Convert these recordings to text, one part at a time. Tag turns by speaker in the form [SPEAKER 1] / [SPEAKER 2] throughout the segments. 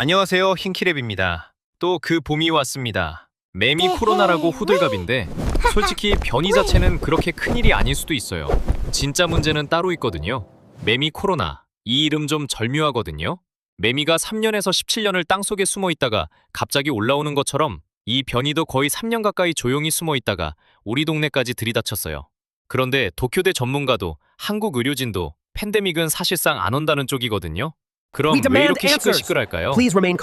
[SPEAKER 1] 안녕하세요, 흰키랩입니다. 또 그 봄이 왔습니다. 매미 코로나라고 호들갑인데 솔직히 변이 자체는 그렇게 큰일이 아닐 수도 있어요. 진짜 문제는 따로 있거든요. 매미 코로나, 이 이름 좀 절묘하거든요. 매미가 3년에서 17년을 땅속에 숨어 있다가 갑자기 올라오는 것처럼 이 변이도 거의 3년 가까이 조용히 숨어 있다가 우리 동네까지 들이닥쳤어요. 그런데 도쿄대 전문가도 한국 의료진도 팬데믹은 사실상 안 온다는 쪽이거든요. 그럼 왜 이렇게 시끌시끌할까요?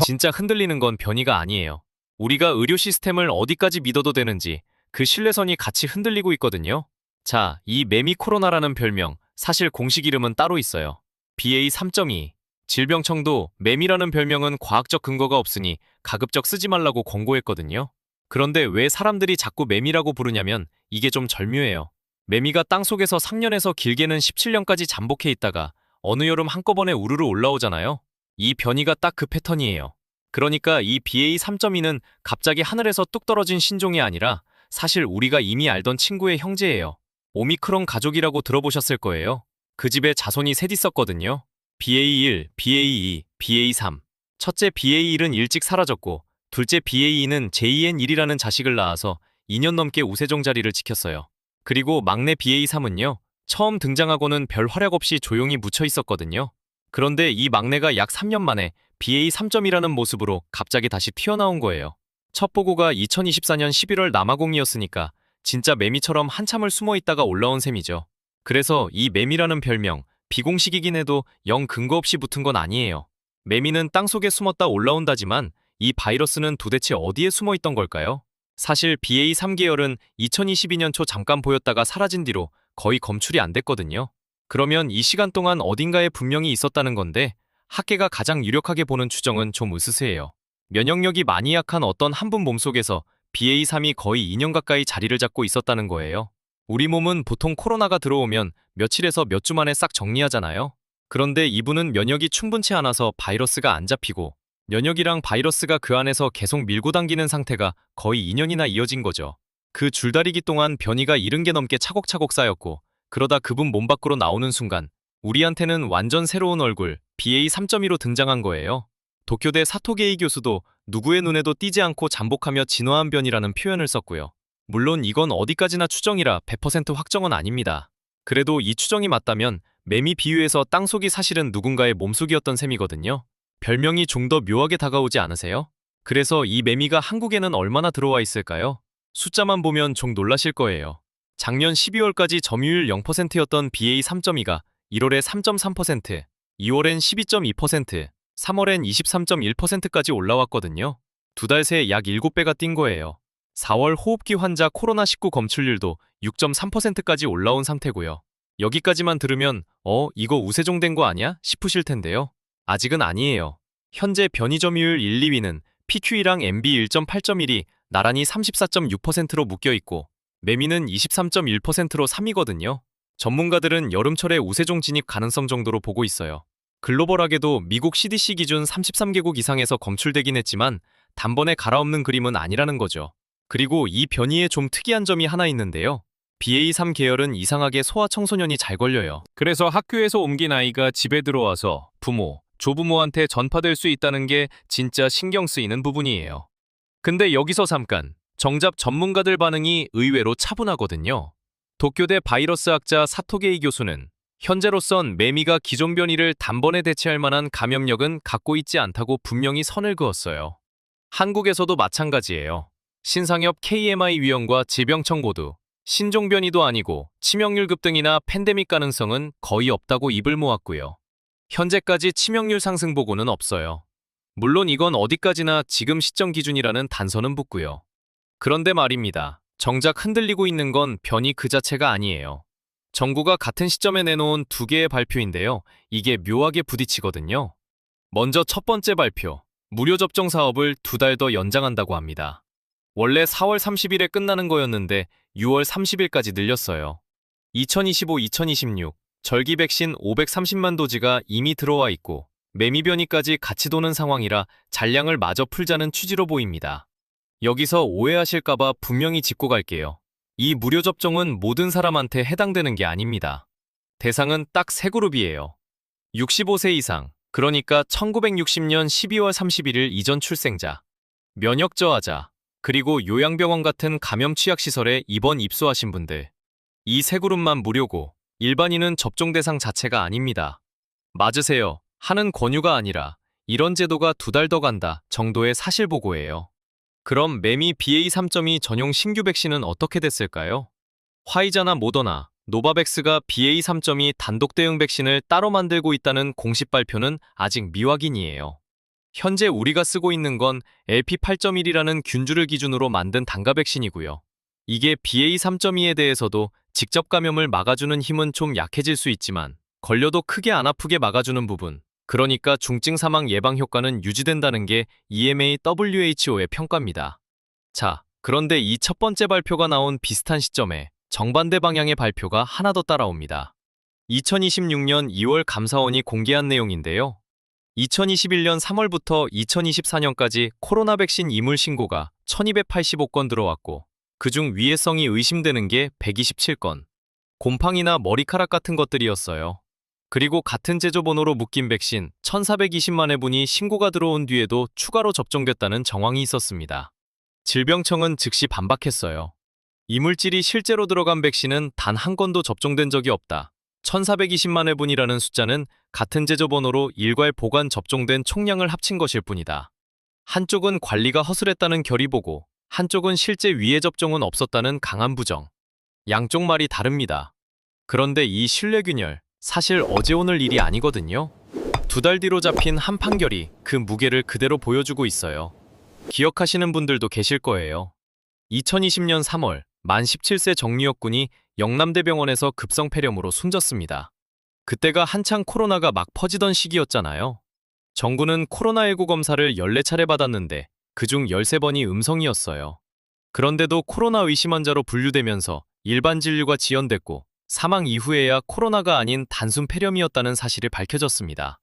[SPEAKER 1] 진짜 흔들리는 건 변이가 아니에요. 우리가 의료 시스템을 어디까지 믿어도 되는지 그 신뢰선이 같이 흔들리고 있거든요. 자, 이 매미 코로나라는 별명, 사실 공식 이름은 따로 있어요. BA3.2. 질병청도 매미라는 별명은 과학적 근거가 없으니 가급적 쓰지 말라고 권고했거든요. 그런데 왜 사람들이 자꾸 매미라고 부르냐면 이게 좀 절묘해요. 매미가 땅속에서 3년에서 길게는 17년까지 잠복해 있다가 어느 여름 한꺼번에 우르르 올라오잖아요. 이 변이가 딱 그 패턴이에요. 그러니까 이 BA3.2는 갑자기 하늘에서 뚝 떨어진 신종이 아니라 사실 우리가 이미 알던 친구의 형제예요. 오미크론 가족이라고 들어보셨을 거예요. 그 집에 자손이 셋 있었거든요. BA1, BA2, BA3. 첫째 BA1은 일찍 사라졌고 둘째 BA2는 JN1이라는 자식을 낳아서 2년 넘게 우세종 자리를 지켰어요. 그리고 막내 BA3은요. 처음 등장하고는 별 활약 없이 조용히 묻혀 있었거든요. 그런데 이 막내가 약 3년 만에 BA3.2라는 모습으로 갑자기 다시 튀어나온 거예요. 첫 보고가 2024년 11월 남아공이었으니까 진짜 매미처럼 한참을 숨어 있다가 올라온 셈이죠. 그래서 이 매미라는 별명, 비공식이긴 해도 영 근거 없이 붙은 건 아니에요. 매미는 땅속에 숨었다 올라온다지만 이 바이러스는 도대체 어디에 숨어 있던 걸까요? 사실 BA3 계열은 2022년 초 잠깐 보였다가 사라진 뒤로 거의 검출이 안 됐거든요. 그러면 이 시간 동안 어딘가에 분명히 있었다는 건데 학계가 가장 유력하게 보는 추정은 좀 으스스해요. 면역력이 많이 약한 어떤 한 분 몸속에서 BA3이 거의 2년 가까이 자리를 잡고 있었다는 거예요. 우리 몸은 보통 코로나가 들어오면 며칠에서 몇 주 만에 싹 정리하잖아요. 그런데 이분은 면역이 충분치 않아서 바이러스가 안 잡히고 면역이랑 바이러스가 그 안에서 계속 밀고 당기는 상태가 거의 2년이나 이어진 거죠. 그 줄다리기 동안 변이가 70개 넘게 차곡차곡 쌓였고 그러다 그분 몸 밖으로 나오는 순간 우리한테는 완전 새로운 얼굴 BA3.2로 등장한 거예요. 도쿄대 사토게이 교수도 누구의 눈에도 띄지 않고 잠복하며 진화한 변이라는 표현을 썼고요. 물론 이건 어디까지나 추정이라 100% 확정은 아닙니다. 그래도 이 추정이 맞다면 매미 비유에서 땅속이 사실은 누군가의 몸속이었던 셈이거든요. 별명이 좀 더 묘하게 다가오지 않으세요? 그래서 이 매미가 한국에는 얼마나 들어와 있을까요? 숫자만 보면 좀 놀라실 거예요. 작년 12월까지 점유율 0%였던 BA3.2가 1월에 3.3%, 2월엔 12.2%, 3월엔 23.1%까지 올라왔거든요. 두 달 새 약 7배가 뛴 거예요. 4월 호흡기 환자 코로나19 검출률도 6.3%까지 올라온 상태고요. 여기까지만 들으면 이거 우세종된 거 아냐? 싶으실 텐데요. 아직은 아니에요. 현재 변이 점유율 1, 2위는 PQ이랑 MB 1.8.1이 나란히 34.6%로 묶여있고 매미는 23.1%로 3위거든요. 전문가들은 여름철에 우세종 진입 가능성 정도로 보고 있어요. 글로벌하게도 미국 CDC 기준 33개국 이상에서 검출되긴 했지만 단번에 갈아엎는 그림은 아니라는 거죠. 그리고 이 변이에 좀 특이한 점이 하나 있는데요. BA3 계열은 이상하게 소아 청소년이 잘 걸려요. 그래서 학교에서 옮긴 아이가 집에 들어와서 부모, 조부모한테 전파될 수 있다는 게 진짜 신경 쓰이는 부분이에요. 근데 여기서 잠깐, 정작 전문가들 반응이 의외로 차분하거든요. 도쿄대 바이러스학자 사토게이 교수는 현재로선 매미가 기존 변이를 단번에 대체할 만한 감염력은 갖고 있지 않다고 분명히 선을 그었어요. 한국에서도 마찬가지예요. 신상엽 KMI 위원과 질병청 모두 신종 변이도 아니고 치명률 급등이나 팬데믹 가능성은 거의 없다고 입을 모았고요. 현재까지 치명률 상승 보고는 없어요. 물론 이건 어디까지나 지금 시점 기준이라는 단서는 붙고요. 그런데 말입니다. 정작 흔들리고 있는 건 변이 그 자체가 아니에요. 정부가 같은 시점에 내놓은 두 개의 발표인데요. 이게 묘하게 부딪히거든요. 먼저 첫 번째 발표, 무료 접종 사업을 2달 더 연장한다고 합니다. 원래 4월 30일에 끝나는 거였는데 6월 30일까지 늘렸어요. 2025-2026 절기 백신 530만 도지가 이미 들어와 있고 매미 변이까지 같이 도는 상황이라 잔량을 마저 풀자는 취지로 보입니다. 여기서 오해하실까봐 분명히 짚고 갈게요. 이 무료 접종은 모든 사람한테 해당되는 게 아닙니다. 대상은 딱 세 그룹이에요. 65세 이상, 그러니까 1960년 12월 31일 이전 출생자, 면역 저하자, 그리고 요양병원 같은 감염 취약시설에 입원 입소하신 분들. 이 세 그룹만 무료고 일반인은 접종 대상 자체가 아닙니다. 맞으세요 하는 권유가 아니라 이런 제도가 2달 더 간다 정도의 사실 보고예요. 그럼 매미 BA.3.2 전용 신규 백신은 어떻게 됐을까요? 화이자나 모더나, 노바백스가 BA.3.2 단독 대응 백신을 따로 만들고 있다는 공식 발표는 아직 미확인이에요. 현재 우리가 쓰고 있는 건 LP8.1이라는 균주를 기준으로 만든 단가 백신이고요. 이게 BA.3.2에 대해서도 직접 감염을 막아주는 힘은 좀 약해질 수 있지만 걸려도 크게 안 아프게 막아주는 부분, 그러니까 중증 사망 예방 효과는 유지된다는 게 EMA WHO의 평가입니다. 자, 그런데 이 첫 번째 발표가 나온 비슷한 시점에 정반대 방향의 발표가 하나 더 따라옵니다. 2026년 2월 감사원이 공개한 내용인데요. 2021년 3월부터 2024년까지 코로나 백신 이물 신고가 1285건 들어왔고 그중 위해성이 의심되는 게 127건. 곰팡이나 머리카락 같은 것들이었어요. 그리고 같은 제조번호로 묶인 백신 1420만 회분이 신고가 들어온 뒤에도 추가로 접종됐다는 정황이 있었습니다. 질병청은 즉시 반박했어요. 이물질이 실제로 들어간 백신은 단 한 건도 접종된 적이 없다. 1420만 회분이라는 숫자는 같은 제조번호로 일괄 보관 접종된 총량을 합친 것일 뿐이다. 한쪽은 관리가 허술했다는 결의보고 한쪽은 실제 위해 접종은 없었다는 강한 부정. 양쪽 말이 다릅니다. 그런데 이 신뢰균열, 사실 어제 오늘 일이 아니거든요. 2달 뒤로 잡힌 한 판결이 그 무게를 그대로 보여주고 있어요. 기억하시는 분들도 계실 거예요. 2020년 3월 만 17세 정유혁 군이 영남대병원에서 급성폐렴으로 숨졌습니다. 그때가 한창 코로나가 막 퍼지던 시기였잖아요. 정군은 코로나19 검사를 14차례 받았는데 그중 13번이 음성이었어요. 그런데도 코로나 의심 환자로 분류되면서 일반 진료가 지연됐고 사망 이후에야 코로나가 아닌 단순 폐렴이었다는 사실이 밝혀졌습니다.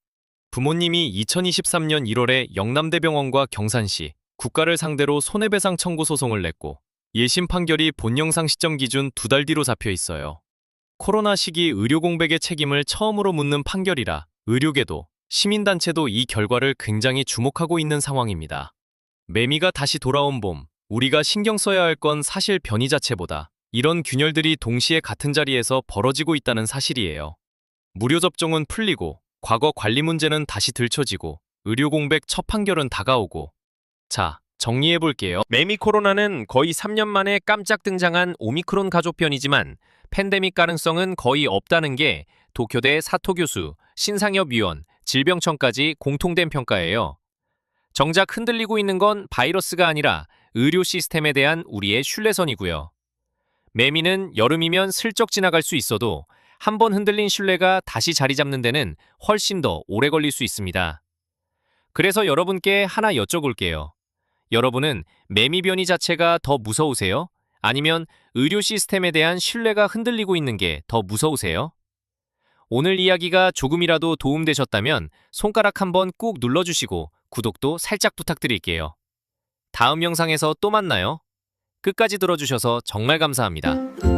[SPEAKER 1] 부모님이 2023년 1월에 영남대병원과 경산시, 국가를 상대로 손해배상 청구 소송을 냈고 1심 판결이 본영상 시점 기준 2달 뒤로 잡혀 있어요. 코로나 시기 의료 공백의 책임을 처음으로 묻는 판결이라 의료계도, 시민단체도 이 결과를 굉장히 주목하고 있는 상황입니다. 매미가 다시 돌아온 봄, 우리가 신경 써야 할 건 사실 변이 자체보다 이런 균열들이 동시에 같은 자리에서 벌어지고 있다는 사실이에요. 무료 접종은 풀리고 과거 관리 문제는 다시 들춰지고 의료 공백 첫 판결은 다가오고. 자, 정리해볼게요.
[SPEAKER 2] 매미 코로나는 거의 3년 만에 깜짝 등장한 오미크론 가족 변이지만 팬데믹 가능성은 거의 없다는 게 도쿄대 사토 교수, 신상엽 위원, 질병청까지 공통된 평가예요. 정작 흔들리고 있는 건 바이러스가 아니라 의료 시스템에 대한 우리의 신뢰선이고요. 매미는 여름이면 슬쩍 지나갈 수 있어도 한 번 흔들린 신뢰가 다시 자리 잡는 데는 훨씬 더 오래 걸릴 수 있습니다. 그래서 여러분께 하나 여쭤볼게요. 여러분은 매미 변이 자체가 더 무서우세요? 아니면 의료 시스템에 대한 신뢰가 흔들리고 있는 게 더 무서우세요? 오늘 이야기가 조금이라도 도움되셨다면 손가락 한번 꾹 눌러주시고 구독도 살짝 부탁드릴게요. 다음 영상에서 또 만나요. 끝까지 들어주셔서 정말 감사합니다.